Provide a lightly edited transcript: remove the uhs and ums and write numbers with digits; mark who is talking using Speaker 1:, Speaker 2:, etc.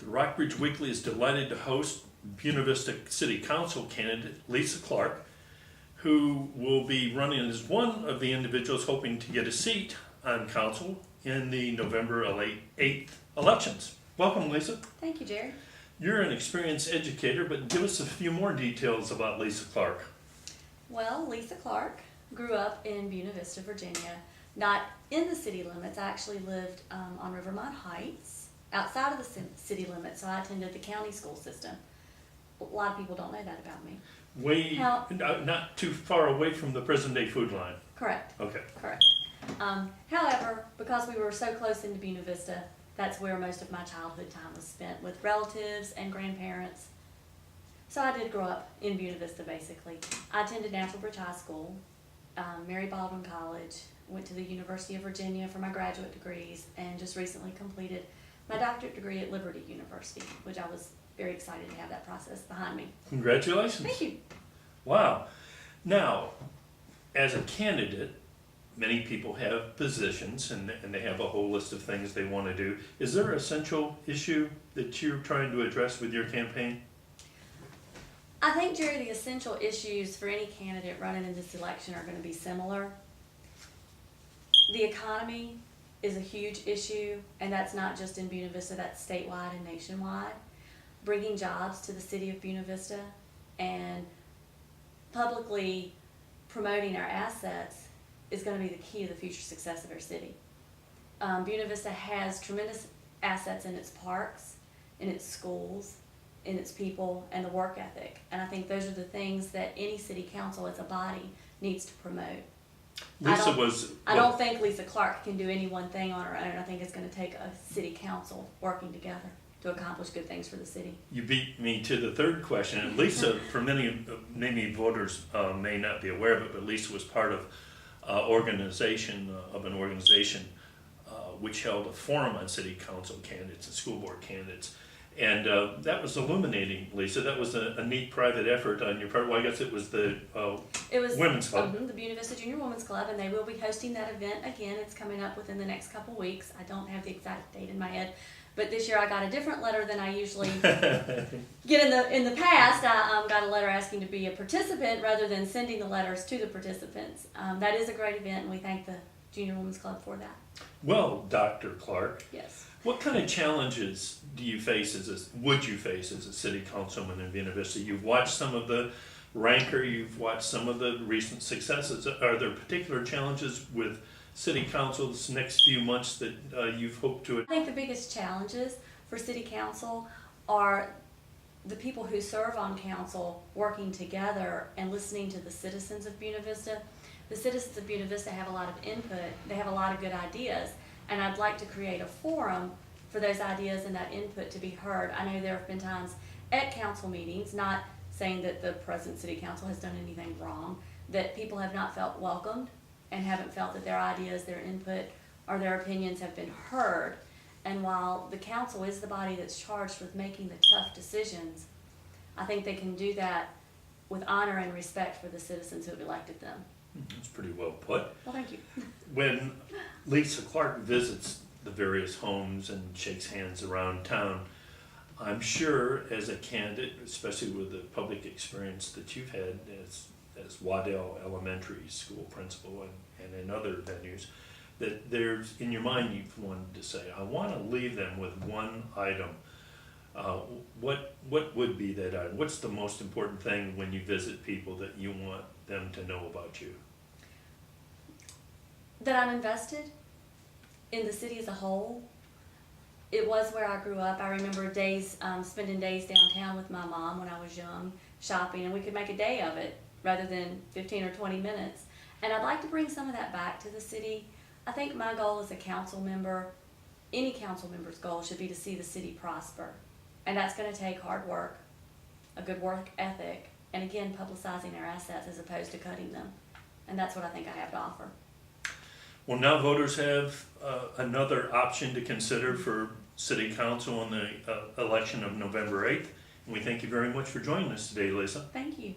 Speaker 1: Rockbridge Weekly is delighted to host Buena Vista City Council candidate Lisa Clark, who will be running as one of the individuals hoping to get a seat on council in the November 8th elections. Welcome, Lisa.
Speaker 2: Thank you, Jerry.
Speaker 1: You're an experienced educator, but give us a few more details about Lisa Clark.
Speaker 2: Well, Lisa Clark grew up in Buena Vista, Virginia, not in the city limits. I actually lived on Rivermont Heights, outside of the city limits, so I attended the county school system. A lot of people don't know that about me.
Speaker 1: Not too far away from the present-day food line.
Speaker 2: Correct.
Speaker 1: Okay.
Speaker 2: Correct. However, because we were so close into Buena Vista, that's where most of my childhood time was spent, with relatives and grandparents. So I did grow up in Buena Vista, basically. I attended Rockbridge High School, Mary Baldwin College, went to the University of Virginia for my graduate degrees, and just recently completed my doctorate degree at Liberty University, which I was very excited to have that process behind me.
Speaker 1: Congratulations.
Speaker 2: Thank you.
Speaker 1: Wow. Now, as a candidate, many people have positions and they have a whole list of things they want to do. Is there an essential issue that you're trying to address with your campaign?
Speaker 2: I think, Jerry, the essential issues for any candidate running in this election are going to be similar. The economy is a huge issue, and that's not just in Buena Vista, that's statewide and nationwide. Bringing jobs to the city of Buena Vista and publicly promoting our assets is going to be the key to the future success of our city. Buena Vista has tremendous assets in its parks, in its schools, in its people, and the work ethic. And I think those are the things that any city council as a body needs to promote. I don't think Lisa Clark can do any one thing on her own. I think it's going to take a city council working together to accomplish good things for the city.
Speaker 1: You beat me to the third question. And Lisa, for many voters may not be aware of it, but Lisa was part of an organization which held a forum on city council candidates and school board candidates. And that was illuminating, Lisa. That was a neat private effort on your part. Well, I guess it was the Women's Club.
Speaker 2: The Buena Vista Junior Women's Club, and they will be hosting that event again. It's coming up within the next couple weeks. I don't have the exact date in my head, but this year I got a different letter than I usually get in the past. I got a letter asking to be a participant rather than sending the letters to the participants. That is a great event, and we thank the Junior Women's Club for that.
Speaker 1: Well, Dr. Clark.
Speaker 2: Yes.
Speaker 1: What kind of challenges would you face as a city councilman in Buena Vista? You've watched some of the rancor, you've watched some of the recent successes. Are there particular challenges with city council this next few months that you've hoped to?
Speaker 2: I think the biggest challenges for city council are the people who serve on council working together and listening to the citizens of Buena Vista. The citizens of Buena Vista have a lot of input, they have a lot of good ideas, and I'd like to create a forum for those ideas and that input to be heard. I know there have been times at council meetings, not saying that the present city council has done anything wrong, that people have not felt welcomed and haven't felt that their ideas, their input, or their opinions have been heard. And while the council is the body that's charged with making the tough decisions, I think they can do that with honor and respect for the citizens who have elected them.
Speaker 1: That's pretty well put.
Speaker 2: Well, thank you.
Speaker 1: When Lisa Clark visits the various homes and shakes hands around town, I'm sure as a candidate, especially with the public experience that you've had as Waddell Elementary School principal and in other venues, that there's, in your mind, you've wanted to say, I want to leave them with one item. What would be that item? What's the most important thing when you visit people that you want them to know about you?
Speaker 2: That I'm invested in the city as a whole. It was where I grew up. I remember spending days downtown with my mom when I was young, shopping, and we could make a day of it rather than 15 or 20 minutes. And I'd like to bring some of that back to the city. I think my goal as a council member, any council member's goal should be to see the city prosper. And that's going to take hard work, a good work ethic, and again, publicizing our assets as opposed to cutting them. And that's what I think I have to offer.
Speaker 1: Well, now voters have another option to consider for city council in the election of November 8th. And we thank you very much for joining us today, Lisa.
Speaker 2: Thank you.